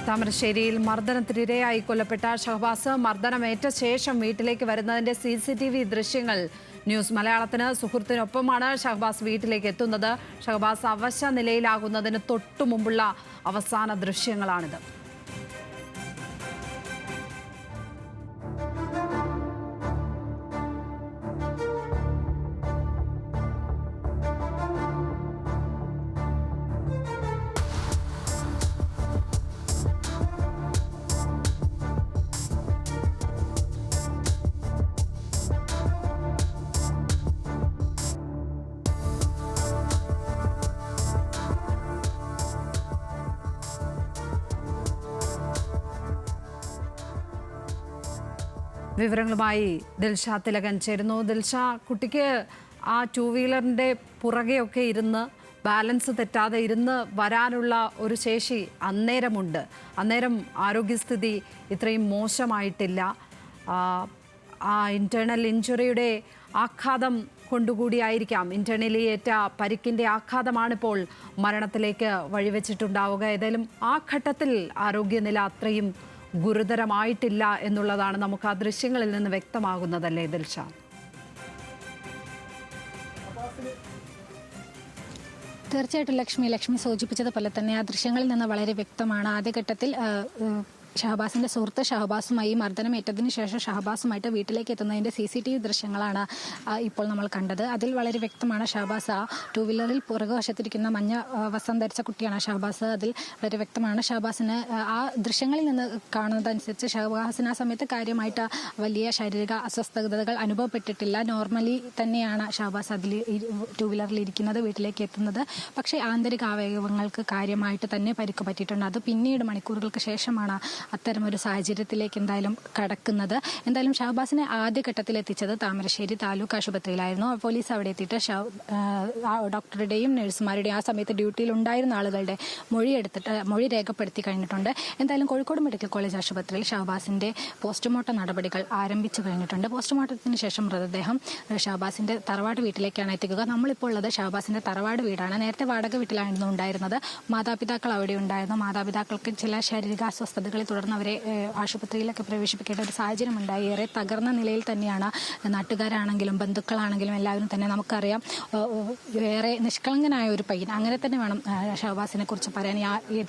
താമരശ്ശേരിയിൽ മർദ്ദനത്തിനിരയായി കൊല്ലപ്പെട്ട ഷഹബാസ് മർദ്ദനമേറ്റ ശേഷം വീട്ടിലേക്ക് വരുന്നതിന്റെ CCTV ദൃശ്യങ്ങൾ ന്യൂസ് മലയാളത്തിന് സുഹൃത്തിനൊപ്പമാണ് ഷഹബാസ് വീട്ടിലേക്ക് എത്തുന്നത്. ഷഹബാസ് അവശ നിലയിലാകുന്നതിന് തൊട്ടു മുമ്പുള്ള അവസാന ദൃശ്യങ്ങളാണിത്. വിവരങ്ങളുമായി ദിൽഷ തിലകൻ ചേരുന്നു. ദിൽഷ, കുട്ടിക്ക് ആ 2 വീലറിൻ്റെ പുറകെയൊക്കെ ഇരുന്ന് ബാലൻസ് തെറ്റാതെ ഇരുന്ന് വരാനുള്ള ഒരു ശേഷി അന്നേരമുണ്ട്. അന്നേരം ആരോഗ്യസ്ഥിതി ഇത്രയും മോശമായിട്ടില്ല. ആ ഇന്റേണൽ ഇഞ്ചുറിയുടെ ആഘാതം കൊണ്ടുകൂടിയായിരിക്കാം, ഇന്റേണലി ഏറ്റ പരിക്കിൻ്റെ ആഘാതമാണിപ്പോൾ മരണത്തിലേക്ക് വഴിവെച്ചിട്ടുണ്ടാവുക. ഏതായാലും ആ ഘട്ടത്തിൽ ആരോഗ്യനില അത്രയും ഗുരുതരമായിട്ടില്ല എന്നുള്ളതാണ് നമുക്ക് ആ ദൃശ്യങ്ങളിൽ നിന്ന് വ്യക്തമാകുന്നതല്ലേ ദിൽഷ? തീർച്ചയായിട്ടും ലക്ഷ്മി സൂചിപ്പിച്ചതുപോലെ തന്നെ ആ ദൃശ്യങ്ങളിൽ നിന്ന് വളരെ വ്യക്തമാണ്. ആദ്യഘട്ടത്തിൽ ഷഹബാസിന്റെ സുഹൃത്ത് ഷഹബാസുമായി മർദ്ദനമേറ്റതിനു ശേഷം ഷഹബാസുമായിട്ട് വീട്ടിലേക്ക് എത്തുന്നതിന്റെ CCTV ദൃശ്യങ്ങളാണ് ഇപ്പോൾ നമ്മൾ കണ്ടത്. അതിൽ വളരെ വ്യക്തമാണ് ഷഹബാസ് ആ 2 വീലറിൽ പുറകുവശത്തിരിക്കുന്ന മഞ്ഞ വസ്ത്രം ധരിച്ച കുട്ടിയാണ് ഷഹബാസ്. അതിൽ വളരെ വ്യക്തമാണ് ഷഹബാസിന് ആ ദൃശ്യങ്ങളിൽ നിന്ന് കാണുന്നതനുസരിച്ച് ഷഹബാസിന് ആ സമയത്ത് കാര്യമായിട്ട് വലിയ ശാരീരിക അസ്വസ്ഥതകൾ അനുഭവപ്പെട്ടിട്ടില്ല. നോർമലി തന്നെയാണ് ഷഹബാസ് അതിൽ 2 വീലറിൽ ഇരിക്കുന്നത്, വീട്ടിലേക്ക് എത്തുന്നത്. പക്ഷേ ആന്തരിക അവയവങ്ങൾക്ക് കാര്യമായിട്ട് തന്നെ പരിക്ക് പറ്റിയിട്ടുണ്ട്. അത് പിന്നീട് മണിക്കൂറുകൾക്ക് ശേഷമാണ് അത്തരമൊരു സാഹചര്യത്തിലേക്ക് എന്തായാലും കടക്കുന്നത്. എന്തായാലും ഷഹബാസിനെ ആദ്യഘട്ടത്തിൽ എത്തിച്ചത് താമരശ്ശേരി താലൂക്ക് ആശുപത്രിയിലായിരുന്നു. പോലീസ് അവിടെ എത്തിയിട്ട് ഡോക്ടറുടെയും നഴ്സുമാരുടെയും ആ സമയത്ത് ഡ്യൂട്ടിയിൽ ഉണ്ടായിരുന്ന ആളുകളുടെ മൊഴി രേഖപ്പെടുത്തി കഴിഞ്ഞിട്ടുണ്ട്. എന്തായാലും കോഴിക്കോട് മെഡിക്കൽ കോളേജ് ആശുപത്രിയിൽ ഷഹബാസിന്റെ പോസ്റ്റ്മോർട്ടം നടപടികൾ ആരംഭിച്ചു കഴിഞ്ഞിട്ടുണ്ട്. പോസ്റ്റ്മോർട്ടത്തിന് ശേഷം മൃതദേഹം ഷഹബാസിന്റെ തറവാട് വീട്ടിലേക്കാണ് എത്തിക്കുക. നമ്മളിപ്പോൾ ഉള്ളത് ഷഹബാസിന്റെ തറവാട് വീടാണ്. നേരത്തെ വാടക വീട്ടിലായിരുന്നു ഉണ്ടായിരുന്നത്. മാതാപിതാക്കൾ അവിടെ ഉണ്ടായിരുന്നു. മാതാപിതാക്കൾക്ക് ചില ശാരീരിക അസ്വസ്ഥതകളെ തുടർന്ന് അവരെ ആശുപത്രിയിലൊക്കെ പ്രവേശിപ്പിക്കേണ്ട ഒരു സാഹചര്യം ഉണ്ടായി. ഏറെ തകർന്ന നിലയിൽ തന്നെയാണ് നാട്ടുകാരാണെങ്കിലും ബന്ധുക്കളാണെങ്കിലും എല്ലാവരും തന്നെ. നമുക്കറിയാം, ഏറെ നിഷ്കളങ്കനായ ഒരു പയ്യൻ, അങ്ങനെ തന്നെ വേണം ഷഹബാസിനെ കുറിച്ച് പറയാൻ. ഈ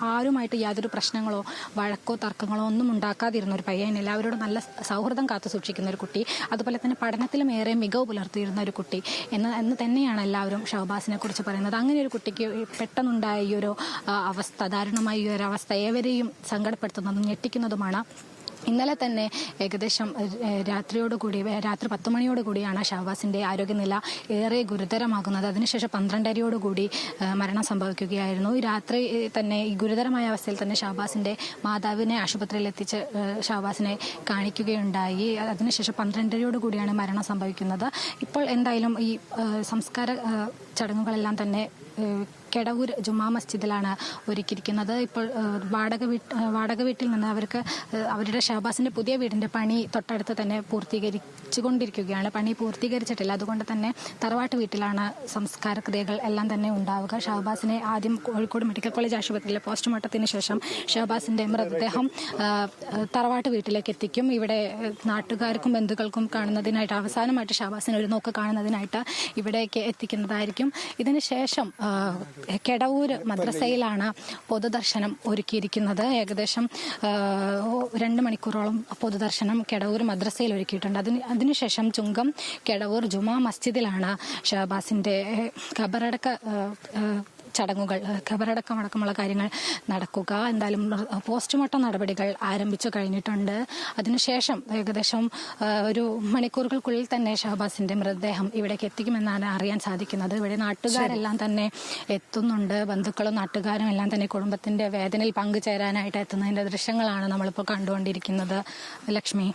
ആരുമായിട്ട് യാതൊരു പ്രശ്നങ്ങളോ വഴക്കോ തർക്കങ്ങളോ ഒന്നും ഉണ്ടാക്കാതിരുന്ന ഒരു പയ്യൻ, എല്ലാവരോടും നല്ല സൗഹൃദം കാത്തു സൂക്ഷിക്കുന്ന ഒരു കുട്ടി, അതുപോലെ തന്നെ പഠനത്തിലും ഏറെ മികവ് പുലർത്തിയിരുന്ന ഒരു കുട്ടി എന്ന് തന്നെയാണ് എല്ലാവരും ഷഹബാസിനെ കുറിച്ച് പറയുന്നത്. അങ്ങനെ ഒരു കുട്ടിക്ക് പെട്ടെന്നുണ്ടായ ഈ ഒരു അവസ്ഥ, ദാരുണമായ ഈ ഒരു അവസ്ഥ ഏവരെയും സങ്കടപ്പെടുത്തുന്നതും ഞെട്ടിക്കുന്നതുമാണ്. ഇന്നലെ തന്നെ ഏകദേശം രാത്രി 10 മണിയോടുകൂടിയാണ് ഷഹബാസിന്റെ ആരോഗ്യനില ഏറെ ഗുരുതരമാകുന്നത്. അതിനുശേഷം 12:30 മരണം സംഭവിക്കുകയായിരുന്നു. ഈ രാത്രി തന്നെ ഈ ഗുരുതരമായ അവസ്ഥയിൽ തന്നെ ഷഹബാസിന്റെ മാതാവിനെ ആശുപത്രിയിൽ എത്തിച്ച് ഷഹബാസിനെ കാണിക്കുകയുണ്ടായി. അതിനുശേഷം 12:30 മരണം സംഭവിക്കുന്നത്. ഇപ്പോൾ എന്തായാലും ഈ സംസ്കാര ചടങ്ങുകളെല്ലാം തന്നെ കെടവൂർ ജുമാ മസ്ജിദിലാണ് ഒരുക്കിയിരിക്കുന്നത്. ഇപ്പോൾ വാടക വീട്ടിൽ നിന്ന് അവർക്ക് അവരുടെ ഷഹബാസിന്റെ പുതിയ വീടിന്റെ പണി തൊട്ടടുത്ത് തന്നെ പൂർത്തീകരിച്ചുകൊണ്ടിരിക്കുകയാണ്. പണി പൂർത്തീകരിച്ചിട്ടില്ല. അതുകൊണ്ട് തന്നെ തറവാട്ട് വീട്ടിലാണ് സംസ്കാര ക്രിയകൾ എല്ലാം തന്നെ ഉണ്ടാവുക. ഷഹബാസിനെ ആദ്യം കോഴിക്കോട് മെഡിക്കൽ കോളേജ് ആശുപത്രിയിലെ പോസ്റ്റ്മോർട്ടത്തിന് ശേഷം ഷഹബാസിന്റെ മൃതദേഹം തറവാട്ട് വീട്ടിലേക്ക് എത്തിക്കും. ഇവിടെ നാട്ടുകാർക്കും ബന്ധുക്കൾക്കും കാണുന്നതിനായിട്ട്, അവസാനമായിട്ട് ഷഹബാസിനെ ഒരു നോക്ക് കാണുന്നതിനായിട്ട് ഇവിടേക്ക് എത്തിക്കുന്നതായിരിക്കും. ഇതിനുശേഷം കെടവൂർ മദ്രസയിലാണ് പൊതുദർശനം ഒരുക്കിയിരിക്കുന്നത്. ഏകദേശം 2 മണിക്കൂറോളം പൊതുദർശനം കെടവൂർ മദ്രസയിൽ ഒരുക്കിയിട്ടുണ്ട്. അതിനുശേഷം ചുങ്കം കെടവൂർ ജുമാ മസ്ജിദിലാണ് ഷഹബാസിന്റെ ഖബറടക്ക ചടങ്ങുകൾ, ഖബറടക്കമടക്കമുള്ള കാര്യങ്ങൾ നടക്കുക. എന്തായാലും പോസ്റ്റ്മോർട്ടം നടപടികൾ ആരംഭിച്ചു കഴിഞ്ഞിട്ടുണ്ട്. അതിനുശേഷം ഏകദേശം ഒരു മണിക്കൂറുകൾക്കുള്ളിൽ തന്നെ ഷഹബാസിന്റെ മൃതദേഹം ഇവിടേക്ക് എത്തിക്കുമെന്നാണ് അറിയാൻ സാധിക്കുന്നത്. ഇവിടെ നാട്ടുകാരെല്ലാം തന്നെ എത്തുന്നുണ്ട്. ബന്ധുക്കളും നാട്ടുകാരും എല്ലാം തന്നെ കുടുംബത്തിന്റെ വേദനയിൽ പങ്കുചേരാനായിട്ട് എത്തുന്നതിന്റെ ദൃശ്യങ്ങളാണ് നമ്മളിപ്പോൾ കണ്ടുകൊണ്ടിരിക്കുന്നത്. ലക്ഷ്മി.